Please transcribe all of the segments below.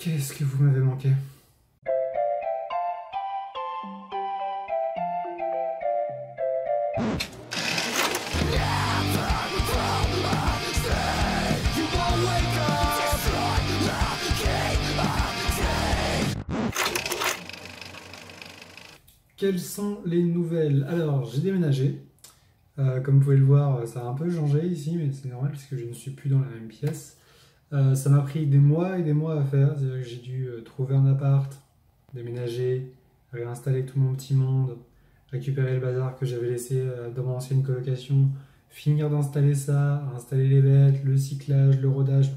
Qu'est-ce que vous m'avez manqué? Quelles sont les nouvelles? Alors, j'ai déménagé. Comme vous pouvez le voir, ça a un peu changé ici, mais c'est normal parce que je ne suis plus dans la même pièce. Ça m'a pris des mois et des mois à faire. C'est-à-dire que j'ai dû trouver un appart, déménager, réinstaller tout mon petit monde, récupérer le bazar que j'avais laissé dans mon ancienne colocation, finir d'installer ça, installer les bêtes, le cyclage, le rodage.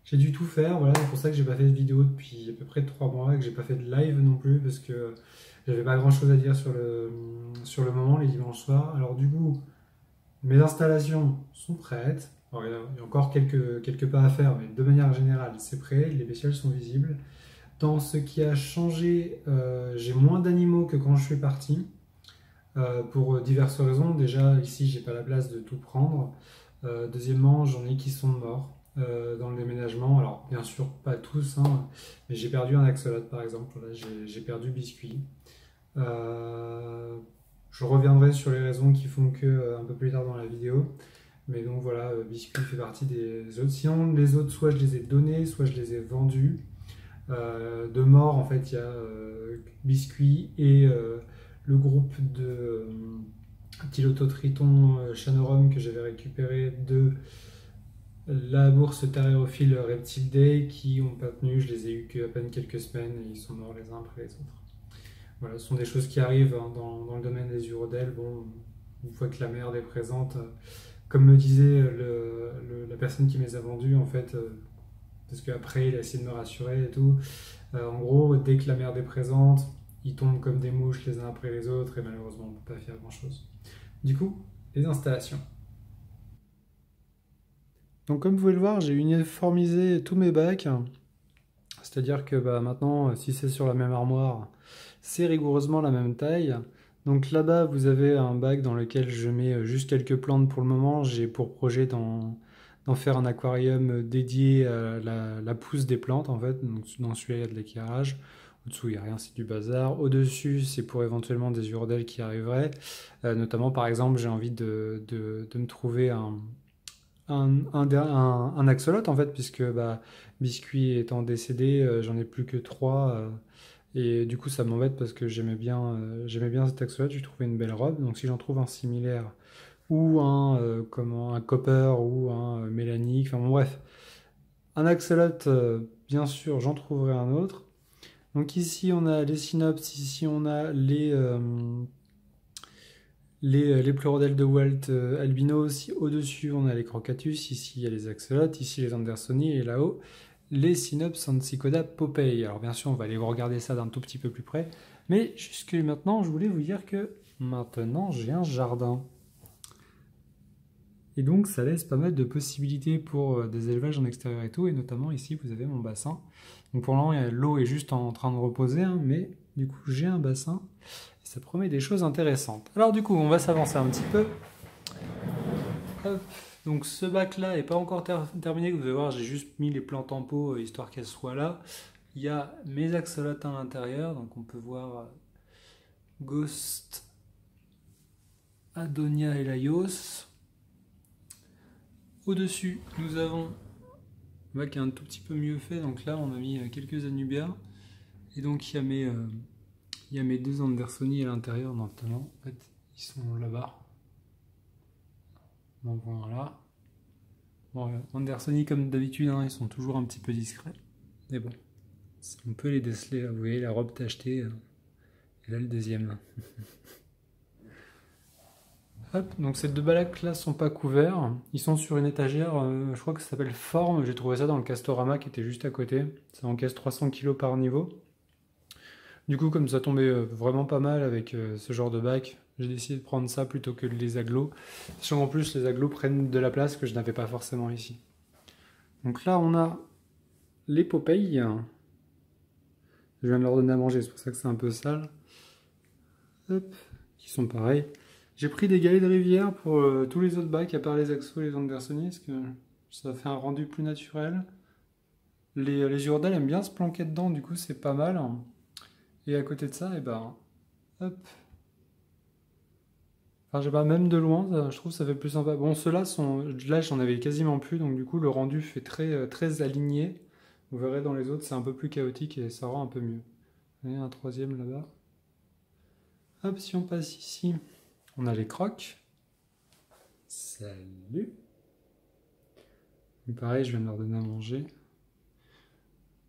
J'ai dû tout faire. Voilà, c'est pour ça que j'ai pas fait de vidéo depuis à peu près 3 mois et que j'ai pas fait de live non plus parce que j'avais pas grand chose à dire sur le moment, les dimanches soirs. Alors, du coup, mes installations sont prêtes. Alors, il y a encore quelques pas à faire, mais de manière générale, c'est prêt. Les bestioles sont visibles. Dans ce qui a changé, j'ai moins d'animaux que quand je suis parti, pour diverses raisons. Déjà, ici, j'ai pas la place de tout prendre. Deuxièmement, j'en ai qui sont morts dans le déménagement. Alors, bien sûr, pas tous, hein, mais j'ai perdu un axolote, par exemple. Là, j'ai perdu Biscuit. Je reviendrai sur les raisons qui font que un peu plus tard dans la vidéo. Mais donc voilà, Biscuit fait partie des autres. Sinon, les autres, soit je les ai donnés, soit je les ai vendus. De mort, en fait, il y a Biscuit et le groupe de Tylototriton chanorum que j'avais récupéré de la bourse Theriarophile Reptile Day qui n'ont pas tenu. Je les ai eu qu'à peine quelques semaines et ils sont morts les uns après les autres. Voilà, ce sont des choses qui arrivent hein, dans le domaine des urodèles. Bon, une fois que la merde est présente, comme me disait la personne qui me les a vendus, en fait, parce qu'après il a essayé de me rassurer et tout. En gros, dès que la merde est présente, ils tombent comme des mouches les uns après les autres et malheureusement on ne peut pas faire grand chose. Du coup, les installations. Donc comme vous pouvez le voir, j'ai uniformisé tous mes bacs. C'est-à-dire que bah, maintenant, si c'est sur la même armoire, c'est rigoureusement la même taille. Donc là-bas, vous avez un bac dans lequel je mets juste quelques plantes pour le moment. J'ai pour projet d'en faire un aquarium dédié à la pousse des plantes, en fait. Donc dans celui-là, il y a de l'éclairage. Au-dessous, il n'y a rien, c'est du bazar. Au-dessus, c'est pour éventuellement des urodèles qui arriveraient. Notamment, par exemple, j'ai envie de me trouver un axolote, en fait, puisque bah, Biscuit étant décédé, j'en ai plus que 3. Et du coup, ça m'embête parce que j'aimais bien cet axolote, j'ai trouvé une belle robe. Donc si j'en trouve un similaire, ou un copper, ou un mélanique, enfin bon, bref. Un axolote, bien sûr, j'en trouverai un autre. Donc ici, on a les synops, ici, on a les pleurodèles de Walt albinos. Au-dessus, on a les crocatus, ici, il y a les axolotes, ici, les andersoni, et là-haut, les Synops Sansicoda Popeye. Alors bien sûr, on va aller regarder ça d'un tout petit peu plus près. Mais jusque maintenant, je voulais vous dire que maintenant, j'ai un jardin. Et donc, ça laisse pas mal de possibilités pour des élevages en extérieur et tout. Et notamment, ici, vous avez mon bassin. Donc pour le moment, l'eau est juste en train de reposer. Hein, mais du coup, j'ai un bassin. Et ça promet des choses intéressantes. Alors du coup, on va s'avancer un petit peu. Hop. Donc ce bac-là n'est pas encore terminé. Vous allez voir, j'ai juste mis les plantes en pot histoire qu'elles soient là. Il y a mes axolotes à l'intérieur. Donc on peut voir Ghost, Adonia et Laios. Au-dessus, nous avons un bac qui est un tout petit peu mieux fait. Donc là, on a mis quelques Anubias. Et donc il y a mes deux Andersoni à l'intérieur maintenant. En fait, ils sont là-bas. Donc voilà. Bon, Andersoni, comme d'habitude, hein, ils sont toujours un petit peu discrets. Mais bon, on peut les déceler. Vous voyez la robe tachetée. Et là, le deuxième. Hop, donc ces deux bacs là sont pas couverts. Ils sont sur une étagère, je crois que ça s'appelle Forme. J'ai trouvé ça dans le Castorama qui était juste à côté. Ça encaisse 300 kg par niveau. Du coup, comme ça tombait vraiment pas mal avec ce genre de bac, j'ai décidé de prendre ça plutôt que les agglos. Sachant qu'en plus, les agglos prennent de la place que je n'avais pas forcément ici. Donc là, on a les Popeyes. Je viens de leur donner à manger, c'est pour ça que c'est un peu sale. Hop, qui sont pareils. J'ai pris des galets de rivière pour tous les autres bacs, à part les Axo et les Andersoni, parce que ça fait un rendu plus naturel. les Urdales aiment bien se planquer dedans, du coup c'est pas mal. Et à côté de ça, et ben, hop. Enfin, je sais pas, même de loin, je trouve que ça fait plus sympa. Bon, ceux-là sont, là j'en avais quasiment plus, donc du coup le rendu fait très aligné. Vous verrez dans les autres, c'est un peu plus chaotique et ça rend un peu mieux. Il y a un troisième là-bas. Hop, si on passe ici, on a les crocs. Salut. Et pareil, je viens de leur donner à manger.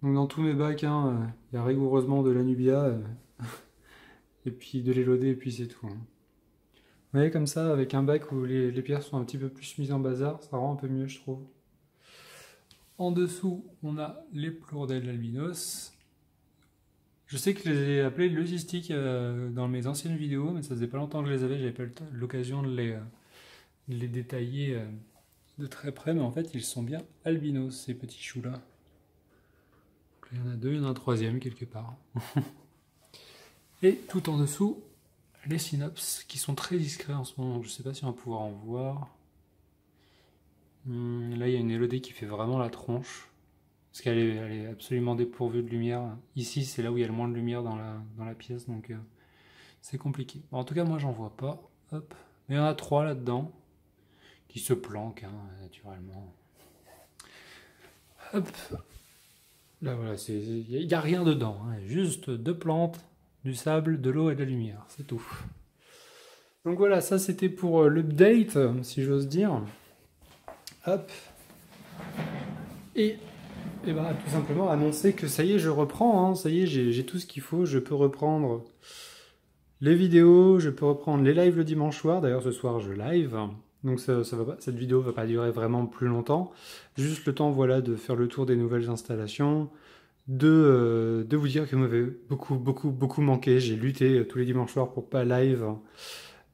Donc dans tous mes bacs, hein, il y a rigoureusement de l'Anubia, et puis de l'Élodée, et puis c'est tout. Hein. Vous voyez, comme ça, avec un bac où les pierres sont un petit peu plus mises en bazar, ça rend un peu mieux, je trouve. En dessous, on a les Plourdales albinos. Je sais que je les ai appelés leucistiques dans mes anciennes vidéos, mais ça faisait pas longtemps que je les avais, j'avais pas l'occasion de les détailler de très près, mais en fait, ils sont bien albinos, ces petits choux-là. Il y en a deux, il y en a un troisième quelque part. Et tout en dessous, les synops qui sont très discrets en ce moment. Je ne sais pas si on va pouvoir en voir. Là, il y a une Élodée qui fait vraiment la tronche. Parce qu'elle est absolument dépourvue de lumière. Ici, c'est là où il y a le moins de lumière dans la pièce, donc c'est compliqué. Bon, en tout cas, moi, j'en vois pas. Hop. Mais il y en a trois là-dedans qui se planquent, naturellement. Hop. Là, voilà, il n'y a rien dedans. Hein. Juste deux plantes, du sable, de l'eau et de la lumière. C'est tout. Donc voilà, ça c'était pour l'update, si j'ose dire. Hop. Et bah, tout simplement annoncer que ça y est, je reprends. Hein. Ça y est, j'ai tout ce qu'il faut. Je peux reprendre les vidéos, je peux reprendre les lives le dimanche soir. D'ailleurs, ce soir, je live. Donc ça va pas, cette vidéo va pas durer vraiment plus longtemps. Juste le temps, voilà, de faire le tour des nouvelles installations. De vous dire que vous m'avez beaucoup manqué. J'ai lutté tous les dimanches soirs pour pas live.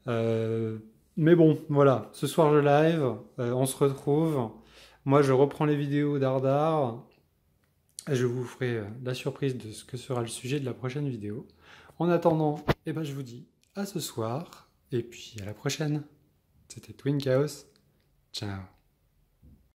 Mais bon, voilà. Ce soir, je live. On se retrouve. Moi, je reprends les vidéos d'Ardar. Et je vous ferai la surprise de ce que sera le sujet de la prochaine vidéo. En attendant, eh ben, je vous dis à ce soir. Et puis à la prochaine. C'était Twin Chaos. Ciao.